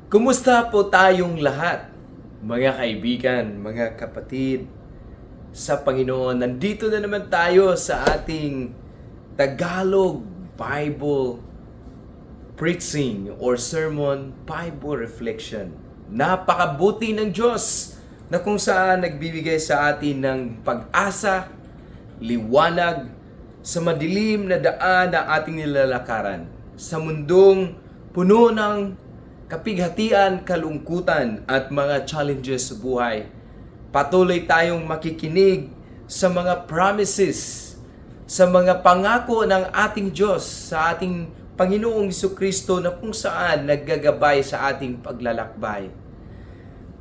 Kumusta po tayong lahat, mga kaibigan, mga kapatid sa Panginoon? Nandito na naman tayo sa ating Tagalog Bible preaching or sermon Bible reflection. Napakabuti ng Diyos na kung saan nagbibigay sa atin ng pag-asa, liwanag sa madilim na daan na ating nilalakaran. Sa mundong puno ng kapighatian, kalungkutan at mga challenges sa buhay, patuloy tayong makikinig sa mga promises, sa mga pangako ng ating Diyos, sa ating Panginoong Jesucristo na kung saan naggagabay sa ating paglalakbay.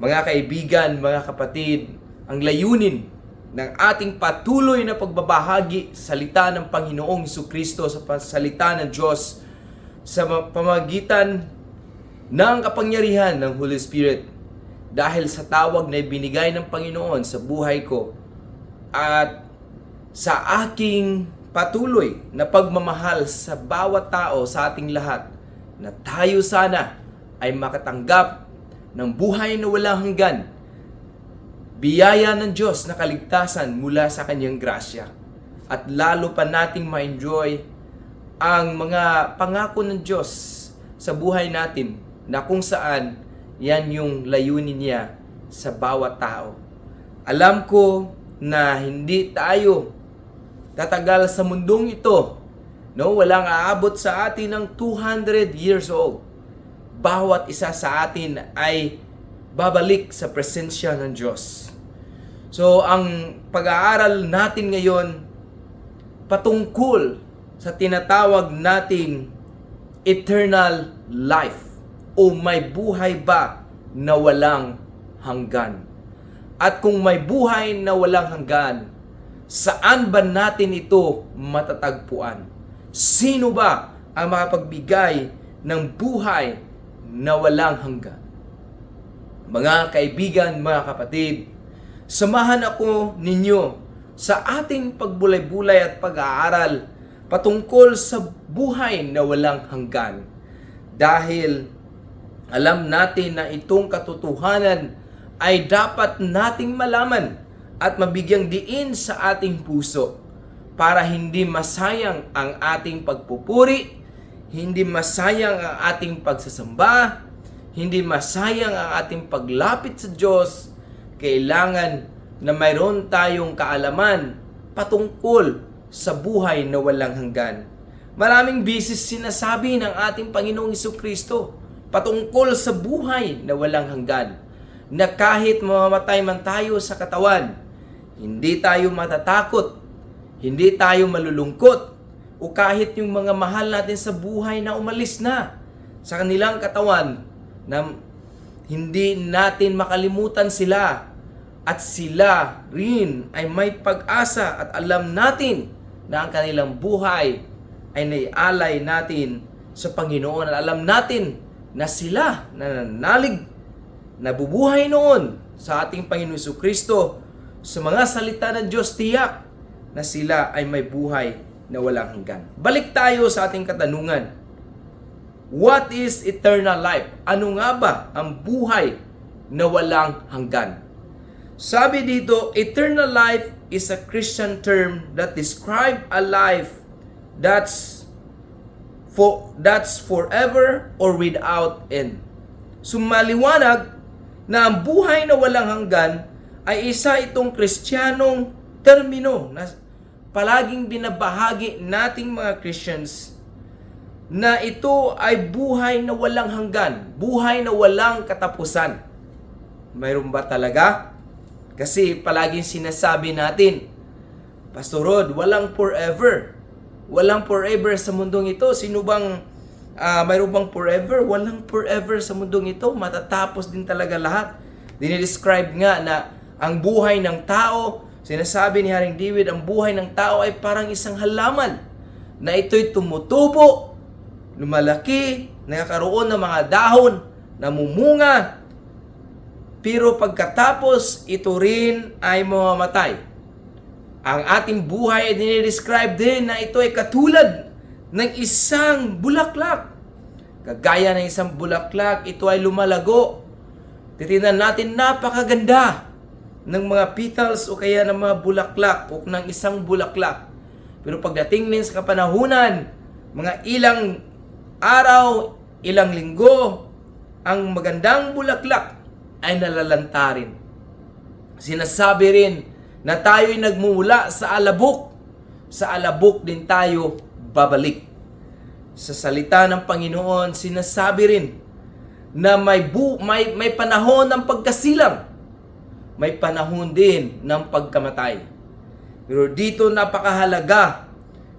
Mga kaibigan, mga kapatid, ang layunin ng ating patuloy na pagbabahagi sa salita ng Panginoong Jesucristo, sa salita ng Diyos, sa pamagitan ng kapangyarihan ng Holy Spirit, dahil sa tawag na ibinigay ng Panginoon sa buhay ko at sa aking patuloy na pagmamahal sa bawat tao, sa ating lahat, na tayo sana ay makatanggap ng buhay na walang hanggan, biyaya ng Diyos na kaligtasan mula sa Kanyang grasya, at lalo pa nating ma-enjoy ang mga pangako ng Diyos sa buhay natin, na kung saan yan yung layunin niya sa bawat tao. Alam ko na hindi tayo tatagal sa mundong ito, no? Walang aabot sa atin ng 200 years old. Bawat isa sa atin ay babalik sa presensya ng Diyos. So, ang pag-aaral natin ngayon patungkol sa tinatawag nating eternal life, o may buhay ba na walang hanggan? At kung may buhay na walang hanggan, saan ba natin ito matatagpuan? Sino ba ang makapagbigay ng buhay na walang hanggan? Mga kaibigan, mga kapatid, samahan ako ninyo sa ating pagbulay-bulay at pag-aaral patungkol sa buhay na walang hanggan. Dahil alam natin na itong katotohanan ay dapat nating malaman at mabigyang diin sa ating puso para hindi masayang ang ating pagpupuri, hindi masayang ang ating pagsasamba, hindi masayang ang ating paglapit sa Diyos. Kailangan na mayroon tayong kaalaman patungkol sa buhay na walang hanggan. Maraming bisis sinasabi ng ating Panginoong Jesucristo patungkol sa buhay na walang hanggan, na kahit mamamatay man tayo sa katawan, hindi tayo matatakot, hindi tayo malulungkot, o kahit yung mga mahal natin sa buhay na umalis na sa kanilang katawan, na hindi natin makalimutan sila, at sila rin ay may pag-asa, at alam natin na ang kanilang buhay ay naialay natin sa Panginoon, at alam natin na sila nananalig, nabubuhay noon sa ating Panginoon Jesucristo. Sa mga salita ng Diyos, tiyak na sila ay may buhay na walang hanggan. Balik tayo sa ating katanungan. What is eternal life? Ano nga ba ang buhay na walang hanggan? Sabi dito, eternal life is a Christian term that describe a life that's forever or without end. So maliwanag na ang buhay na walang hanggan ay isa itong Kristiyanong termino na palaging binabahagi nating mga Christians, na ito ay buhay na walang hanggan, buhay na walang katapusan. Mayroon ba talaga? Kasi palaging sinasabi natin, Pastor Rod, walang forever. Walang forever sa mundong ito. Sino bang mayroon bang forever? Walang forever sa mundong ito. Matatapos din talaga lahat. Dinidescribe nga na ang buhay ng tao, sinasabi ni Haring David, ang buhay ng tao ay parang isang halaman na ito'y tumutubo, lumalaki, nakakaroon ng mga dahon, namumunga, pero pagkatapos ito rin ay mamamatay. Ang ating buhay ay dinidescribe din na ito ay katulad ng isang bulaklak. Kagaya ng isang bulaklak, ito ay lumalago. Titingnan natin, napakaganda ng mga petals o kaya ng mga bulaklak o ng isang bulaklak. Pero pagdating din sa kapanahunan, mga ilang araw, ilang linggo, ang magandang bulaklak ay nalalanta rin. Sinasabi rin na tayo'y nagmumula sa alabok. Sa alabok din tayo babalik. Sa salita ng Panginoon, sinasabi rin na may panahon ng pagkasilang. May panahon din ng pagkamatay. Pero dito napakahalaga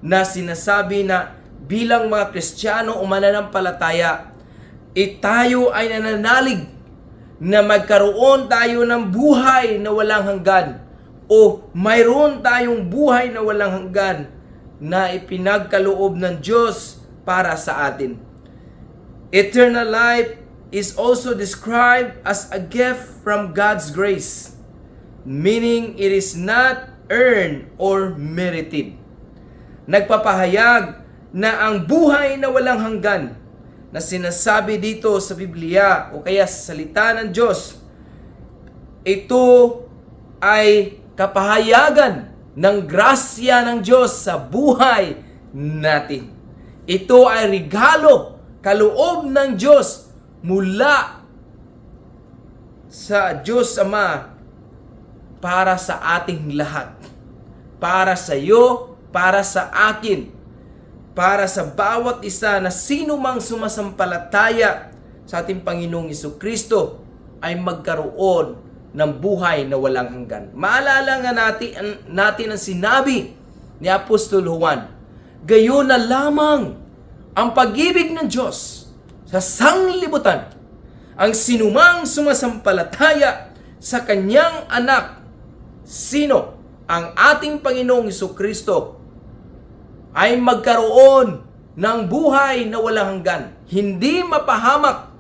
na sinasabi na bilang mga Kristiyano o mananampalataya, tayo ay nananalig na magkaroon tayo ng buhay na walang hanggan o mayroon tayong buhay na walang hanggan na ipinagkaloob ng Diyos para sa atin. Eternal life is also described as a gift from God's grace, meaning it is not earned or merited. Nagpapahayag na ang buhay na walang hanggan na sinasabi dito sa Biblia o kaya sa salita ng Diyos, ito ay kapahayagan ng grasya ng Diyos sa buhay natin. Ito ay regalo, kaloob ng Diyos mula sa Diyos Ama para sa ating lahat. Para sa iyo, para sa akin, para sa bawat isa na sino mang sumasampalataya sa ating Panginoong Jesucristo ay magkaroon ng buhay na walang hanggan. Maalala nga natin ang sinabi ni Apostol Juan, gayon na lamang ang pag-ibig ng Diyos sa sanglibutan. Ang sinumang sumasampalataya sa Kanyang anak, sino? Ang ating Panginoong Jesucristo, ay magkaroon ng buhay na walang hanggan. Hindi mapahamak,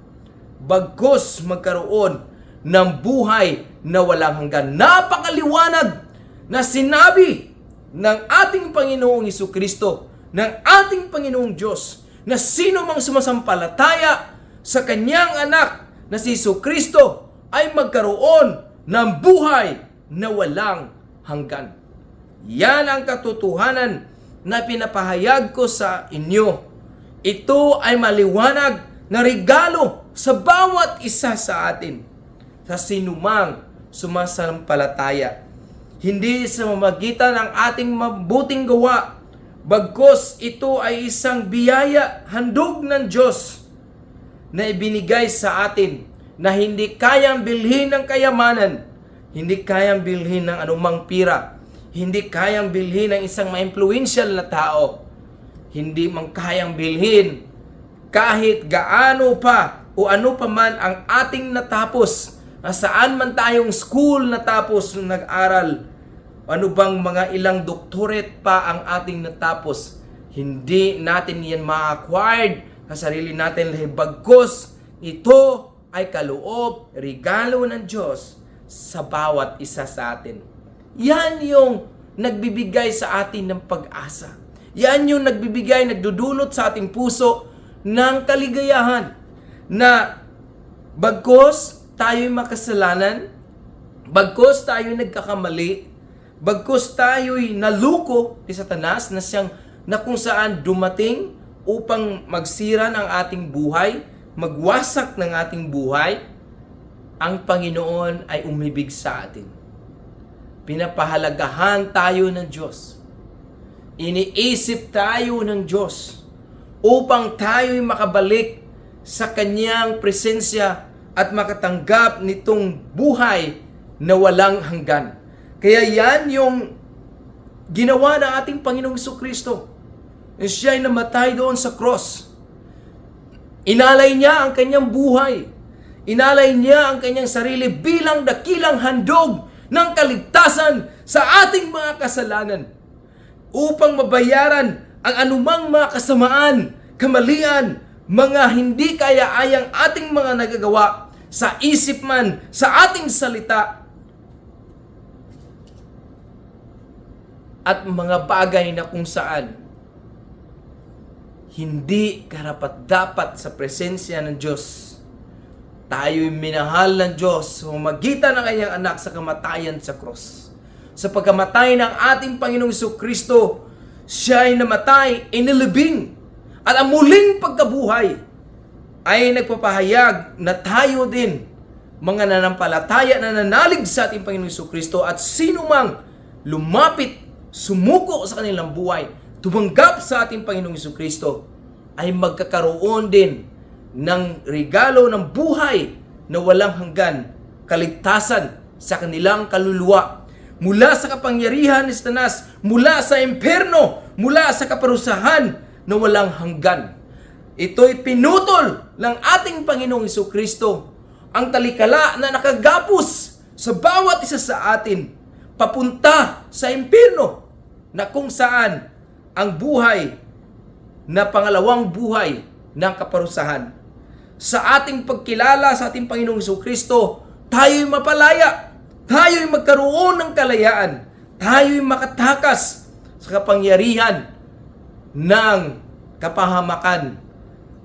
bagkus magkaroon ng buhay na walang hanggan. Napakaliwanag na sinabi ng ating Panginoong Jesucristo, ng ating Panginoong Diyos, na sino mang sumasampalataya sa Kanyang anak na si Jesucristo ay magkaroon ng buhay na walang hanggan. Yan ang katotohanan na pinapahayag ko sa inyo. Ito ay maliwanag na regalo sa bawat isa sa atin, sa sinumang sumasampalataya. Hindi sa mamagitan ng ating mabuting gawa, bagkus ito ay isang biyaya, handog ng Diyos na ibinigay sa atin na hindi kayang bilhin ng kayamanan, hindi kayang bilhin ng anumang pira, hindi kayang bilhin ng isang ma-influential na tao, hindi man kayang bilhin kahit gaano pa o ano pa man ang ating natapos, saan man tayong school natapos nung nag-aral, ano bang mga ilang doctorate pa ang ating natapos, hindi natin yan ma-acquired sa sarili natin, bagkus ito ay kaloob, regalo ng Diyos sa bawat isa sa atin. Yan yung nagbibigay sa atin ng pag-asa. Yan yung nagbibigay, nagdudulot sa ating puso ng kaligayahan na bagkus tayo'y makasalanan, bagkus tayo'y nagkakamali, bagkus tayo'y naluko ni Satanas na kung saan dumating upang magsira ng ating buhay, magwasak ng ating buhay, ang Panginoon ay umibig sa atin. Pinapahalagahan tayo ng Diyos. Iniisip tayo ng Diyos upang tayo'y makabalik sa Kanyang presensya at makatanggap nitong buhay na walang hanggan. Kaya yan yung ginawa ng ating Panginoong Jesucristo. Siya ay namatay doon sa cross. Inalay niya ang kanyang buhay. Inalay niya ang kanyang sarili bilang dakilang handog ng kaligtasan sa ating mga kasalanan upang mabayaran ang anumang mga kasamaan, kamalian, mga hindi kaya-ayang ating mga nagagawa sa isip man, sa ating salita, at mga bagay na kung saan hindi karapat-dapat sa presensya ng Diyos. Tayo'y minahal ng Diyos sa magitan ng kanyang anak sa kamatayan sa krus. Sa pagkamatay ng ating Panginoong Jesucristo, siya ay namatay, inilibing, at ang muling pagkabuhay ay nagpapahayag na tayo din, mga nanampalataya na nanalig sa ating Panginoong Jesucristo, at sino mang lumapit, sumuko sa kanilang buhay, tumanggap sa ating Panginoong Jesucristo, ay magkakaroon din ng regalo ng buhay na walang hanggan, kaligtasan sa kanilang kaluluwa, mula sa kapangyarihan ni Satanas, mula sa impyerno, mula sa kaparusahan na walang hanggan. Ito'y pinutol ng ating Panginoong Jesucristo, ang talikala na nakagapos sa bawat isa sa atin, papunta sa impyerno, na kung saan ang buhay na pangalawang buhay ng kaparusahan. Sa ating pagkilala sa ating Panginoong Jesucristo, tayo'y mapalaya, tayo'y magkaroon ng kalayaan, tayo'y makatakas sa kapangyarihan ng kapahamakan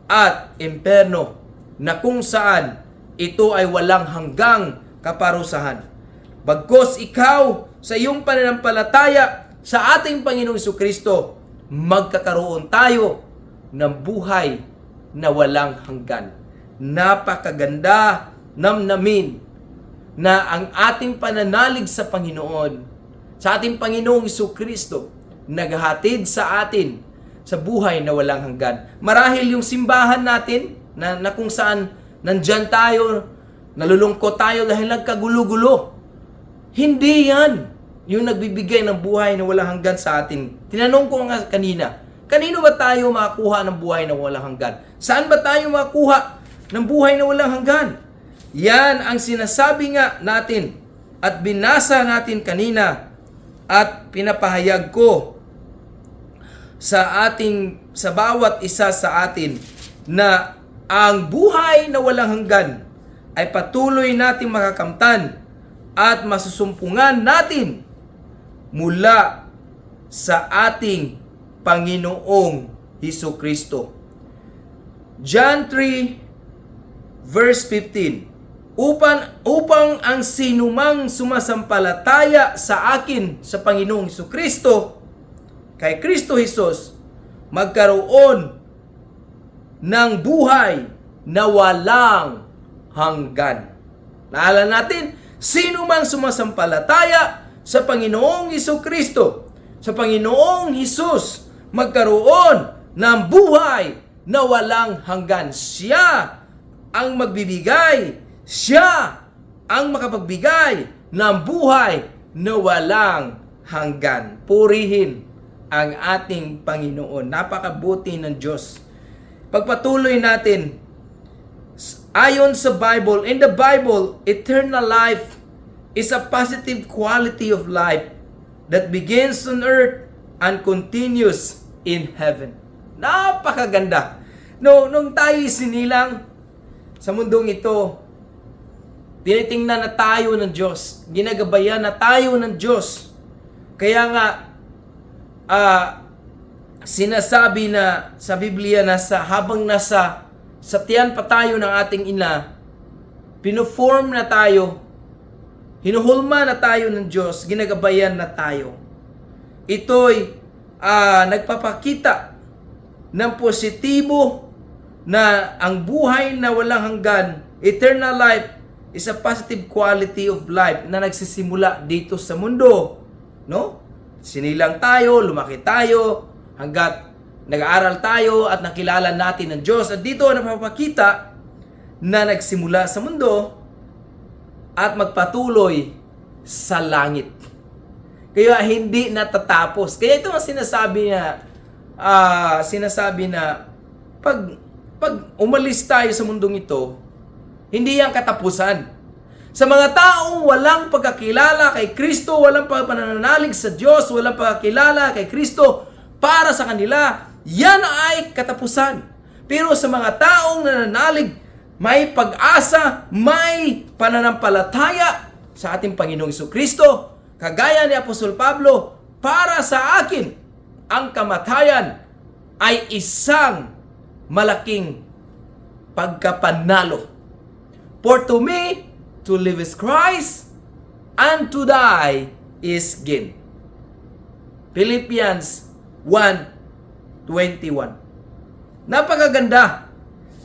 at impyerno, na kung saan ito ay walang hanggang kaparusahan. Bagkus ikaw sa iyong pananampalataya sa ating Panginoong Jesucristo, magkakaroon tayo ng buhay na walang hanggan. Napakaganda namnamin na ang ating pananalig sa Panginoon, sa ating Panginoong Jesucristo, naghahatid sa atin sa buhay na walang hanggan. Marahil yung simbahan natin na kung saan nandyan tayo, nalulungkot tayo dahil nagkagulo-gulo. Hindi yan yung nagbibigay ng buhay na walang hanggan sa atin. Tinanong ko nga kanina, kanino ba tayo makakuha ng buhay na walang hanggan? Saan ba tayo makakuha ng buhay na walang hanggan? Yan ang sinasabi nga natin at binasa natin kanina at pinapahayag ko sa bawat isa sa atin na ang buhay na walang hanggan ay patuloy nating makakamtan at masusumpungan natin mula sa ating Panginoong Hesukristo. John 3 verse 15. Upang ang sinumang sumasampalataya sa akin sa Panginoong Hesukristo, kay Kristo Jesus, magkaroon ng buhay na walang hanggan. Naalala natin, sino mang sumasampalataya sa Panginoong Hesukristo, sa Panginoong Hesus, magkaroon ng buhay na walang hanggan. Siya ang magbibigay, siya ang makapagbigay ng buhay na walang hanggan. Purihin ang ating Panginoon. Napakabuti ng Diyos. Pagpatuloy natin, ayon sa Bible, in the Bible, eternal life is a positive quality of life that begins on earth and continues in heaven. Napakaganda. Nung tayo sinilang sa mundong ito, tinitingnan na tayo ng Diyos. Ginagabayan na tayo ng Diyos. Kaya nga, sinasabi na sa Biblia na habang nasa sa tiyan pa tayo ng ating ina, pinoform na tayo, hinuhulma na tayo ng Diyos, ginagabayan na tayo. Ito'y nagpapakita ng positibo na ang buhay na walang hanggan, eternal life, is a positive quality of life na nagsisimula dito sa mundo. No? Sinilang tayo, lumaki tayo, hanggat nag-aaral tayo at nakilala natin ng Diyos. At dito napapakita na nagsimula sa mundo at magpatuloy sa langit. Kaya hindi natatapos. Kaya ito ang sinasabi na pag umalis tayo sa mundong ito, hindi yan katapusan. Sa mga taong walang pagkakilala kay Kristo, walang pananalig sa Diyos, walang pagkakilala kay Kristo para sa kanila, yan ay katapusan. Pero sa mga taong nananalig, may pag-asa, may pananampalataya sa ating Panginoong Jesucristo, kagaya ni Apostol Pablo, para sa akin ang kamatayan ay isang malaking pagkapanalo. For to me, to live is Christ, and to die is gain. Philippians 1:21. Napakaganda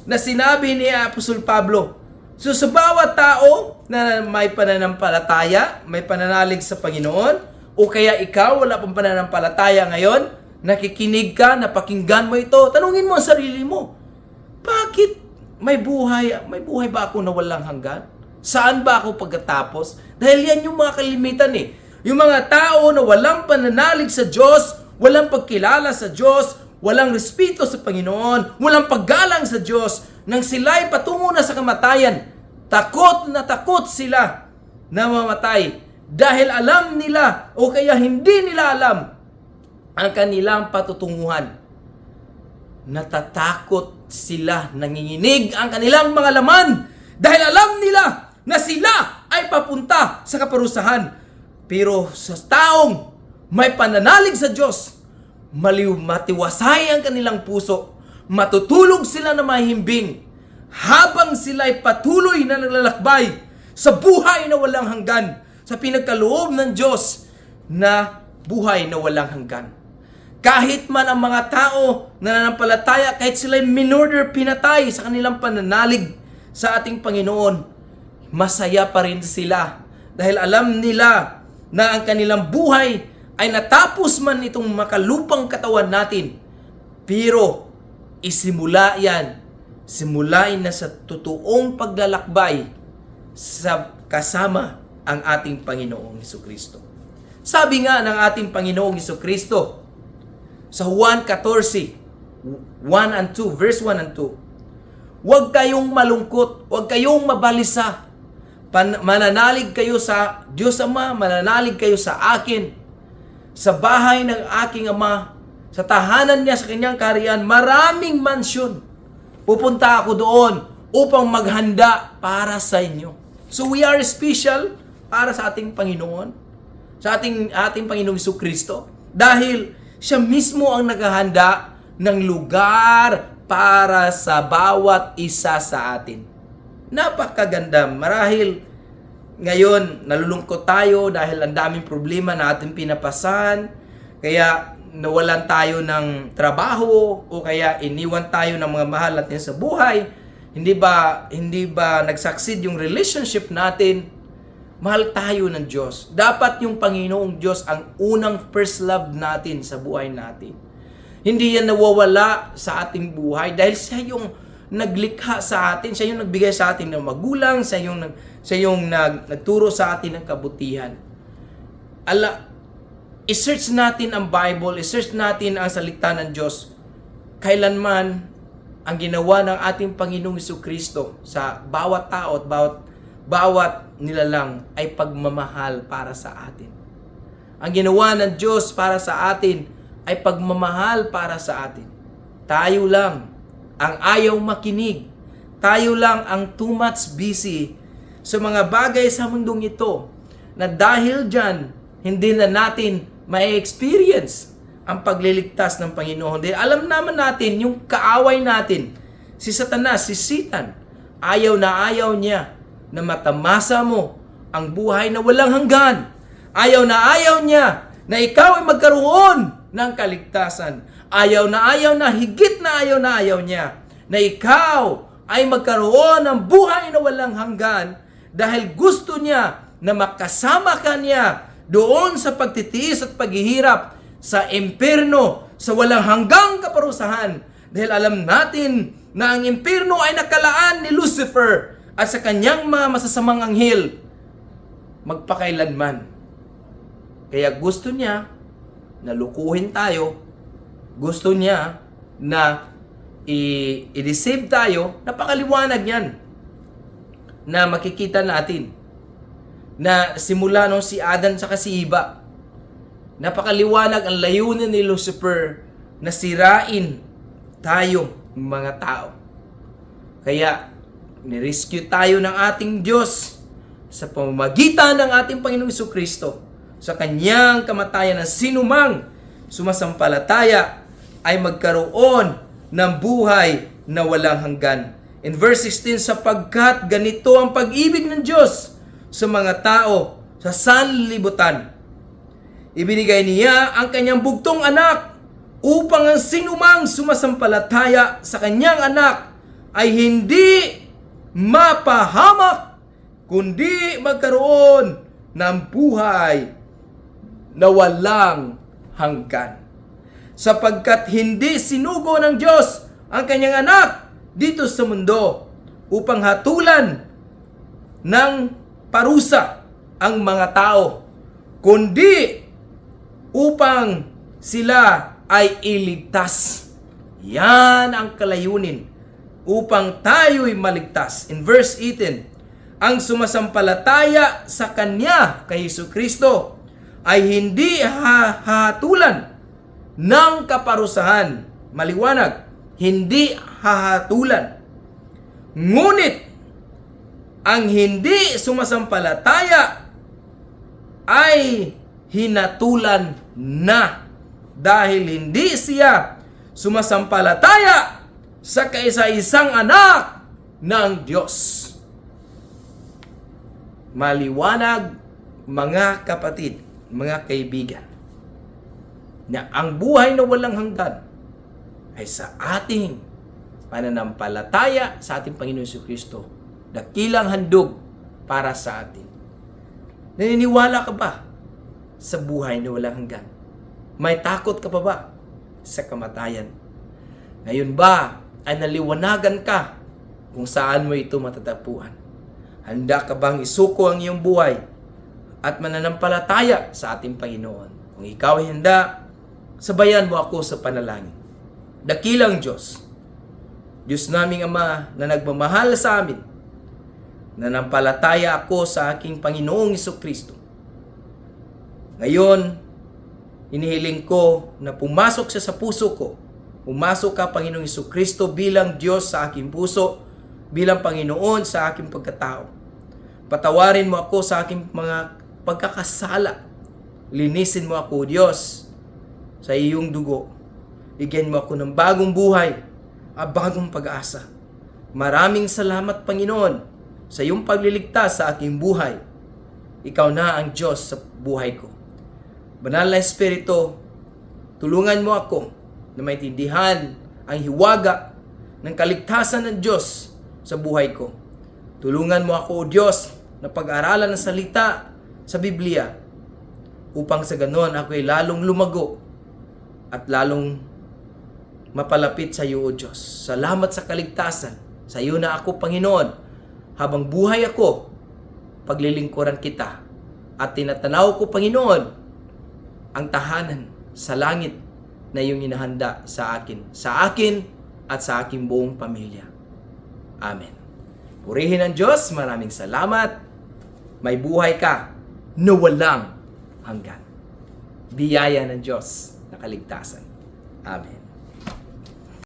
na sinabi ni Apostol Pablo. So sa bawat tao na may pananampalataya, may pananalig sa Panginoon, o kaya ikaw wala pang pananampalataya ngayon, nakikinig ka, napakinggan mo ito, tanungin mo ang sarili mo, bakit may buhay ba ako na walang hanggan? Saan ba ako pagkatapos? Dahil yan yung mga kalimitan eh. Yung mga tao na walang pananalig sa Diyos, walang pagkilala sa Diyos, walang respeto sa Panginoon, walang paggalang sa Diyos, nang sila'y patungo na sa kamatayan, takot na takot sila na mamatay dahil alam nila o kaya hindi nila alam ang kanilang patutunguhan. Natatakot sila, nanginginig ang kanilang mga laman dahil alam nila na sila ay papunta sa kaparusahan. Pero sa taong may pananalig sa Diyos, matiwasay ang kanilang puso, matutulog sila na mahimbing habang sila ay patuloy na naglalakbay sa buhay na walang hanggan, sa pinagkaloob ng Diyos na buhay na walang hanggan. Kahit man ang mga tao na nananampalataya, kahit sila ay minurder, pinatay sa kanilang pananalig sa ating Panginoon, masaya pa rin sila dahil alam nila na ang kanilang buhay ay natapos man itong makalupang katawan natin, pero simulain na sa totoong paglalakbay sa kasama ang ating Panginoong Hesukristo. Sabi nga ng ating Panginoong Hesukristo sa Juan 14, 1 and 2, verse 1 and 2, huwag kayong malungkot, huwag kayong mabalisa, mananalig kayo sa Diyos Ama, mananalig kayo sa akin. Sa bahay ng aking Ama, sa tahanan niya sa kanyang kaharian, maraming mansyon. Pupunta ako doon upang maghanda para sa inyo. So we are special para sa ating Panginoon, sa ating Panginoong Hesukristo, dahil siya mismo ang naghahanda ng lugar para sa bawat isa sa atin. Napakaganda. Marahil ngayon nalulungkot tayo dahil ang daming problema na ating pinapasan, kaya nawalan tayo ng trabaho o kaya iniwan tayo ng mga mahal natin sa buhay. Hindi ba nag-succeed yung relationship natin? Mahal tayo ng Diyos. Dapat yung Panginoong Diyos ang unang first love natin sa buhay natin. Hindi yan nawawala sa ating buhay dahil siya yung naglikha sa atin, siya yung nagbigay sa atin ng magulang, siya yung nagturo sa atin ng kabutihan. I-search natin ang Bible, i-search natin ang salita ng Diyos. Kailanman ang ginawa ng ating Panginoong Hesukristo sa bawat tao at bawat nilalang ay pagmamahal para sa atin. Ang ginawa ng Diyos para sa atin ay pagmamahal para sa atin. Tayo lang ang ayaw makinig. Tayo lang ang too much busy sa mga bagay sa mundong ito na dahil dyan, hindi na natin ma-experience ang pagliligtas ng Panginoon. Dahil alam naman natin, yung kaaway natin, si Satanas, si Satan, ayaw niya na matamasa mo ang buhay na walang hanggan. Ayaw niya na ikaw ay magkaroon ng kaligtasan. Ayaw na higit na ayaw niya na ikaw ay magkaroon ng buhay na walang hanggan dahil gusto niya na makasama ka niya doon sa pagtitiis at paghihirap sa impyerno, sa walang hanggang kaparusahan. Dahil alam natin na ang impyerno ay nakalaan ni Lucifer at sa kanyang mga masasamang anghel magpakailanman. Kaya gusto niya na lukuhin tayo, gusto niya na i-deceive tayo. Napakaliwanag yan na makikita natin na simula nung si Adan saka si Eva, napakaliwanag ang layunin ni Lucifer na sirain tayo mga tao. Kaya nirescue tayo ng ating Diyos sa pamamagitan ng ating Panginoong Hesukristo sa kanyang kamatayan ng sinumang sumasampalataya ay magkaroon ng buhay na walang hanggan. In verse 16, sapagkat ganito ang pag-ibig ng Diyos sa mga tao sa sanlibutan. Ibinigay niya ang kanyang bugtong anak upang ang sinumang sumasampalataya sa kanyang anak ay hindi mapahamak, kundi magkaroon ng buhay na walang hanggan. Sapagkat hindi sinugo ng Diyos ang kanyang anak dito sa mundo upang hatulan ng parusa ang mga tao, kundi upang sila ay iligtas. Yan ang kalayunin, upang tayo'y maligtas. In verse 18, ang sumasampalataya sa Kanya, kay Jesucristo, ay hindi hahatulan ng kaparusahan. Maliwanag, hindi hahatulan. Ngunit, ang hindi sumasampalataya ay hinatulan na dahil hindi siya sumasampalataya sa kaisa-isang anak ng Diyos. Maliwanag, mga kapatid, mga kaibigan, na ang buhay na walang hanggan ay sa ating pananampalataya sa ating Panginoon Jesucristo. Dakilang handog para sa atin. Naniniwala ka ba sa buhay na walang hanggan? May takot ka pa ba sa kamatayan? Ngayon ba ay naliwanagan ka kung saan mo ito matatagpuan? Handa ka bang isuko ang iyong buhay at mananampalataya sa ating Panginoon? Kung ikaw ay handa, sabayan mo ako sa panalangin. Dakilang Diyos, Diyos naming Ama na nagmamahal sa amin, nanampalataya ako sa aking Panginoong Jesucristo. Ngayon, inihiling ko na pumasok siya sa puso ko. Pumasok ka, Panginoong Jesucristo, bilang Diyos sa aking puso, bilang Panginoon sa aking pagkatao. Patawarin mo ako sa aking mga pagkakasala. Linisin mo ako, Diyos, sa iyong dugo. Bigyan mo ako ng bagong buhay at bagong pag-asa. Maraming salamat, Panginoon, sa iyong pagliligtas sa aking buhay. Ikaw na ang Diyos sa buhay ko. Banal na Espiritu, tulungan mo ako na maintindihan ang hiwaga ng kaligtasan ng Diyos sa buhay ko. Tulungan mo ako, O Diyos, na pag-aralan ng salita sa Biblia upang sa ganon ako ay lalong lumago at lalong mapalapit sa iyo, O Diyos. Salamat sa kaligtasan. Sa iyo na ako, Panginoon. Habang buhay ako, paglilingkuran kita at tinatanaw ko, Panginoon, ang tahanan sa langit na iyong inahanda sa akin at sa aking buong pamilya. Amen. Purihin ang Diyos, maraming salamat. May buhay ka na walang hanggan. Biyaya ng Diyos na kaligtasan. Amen.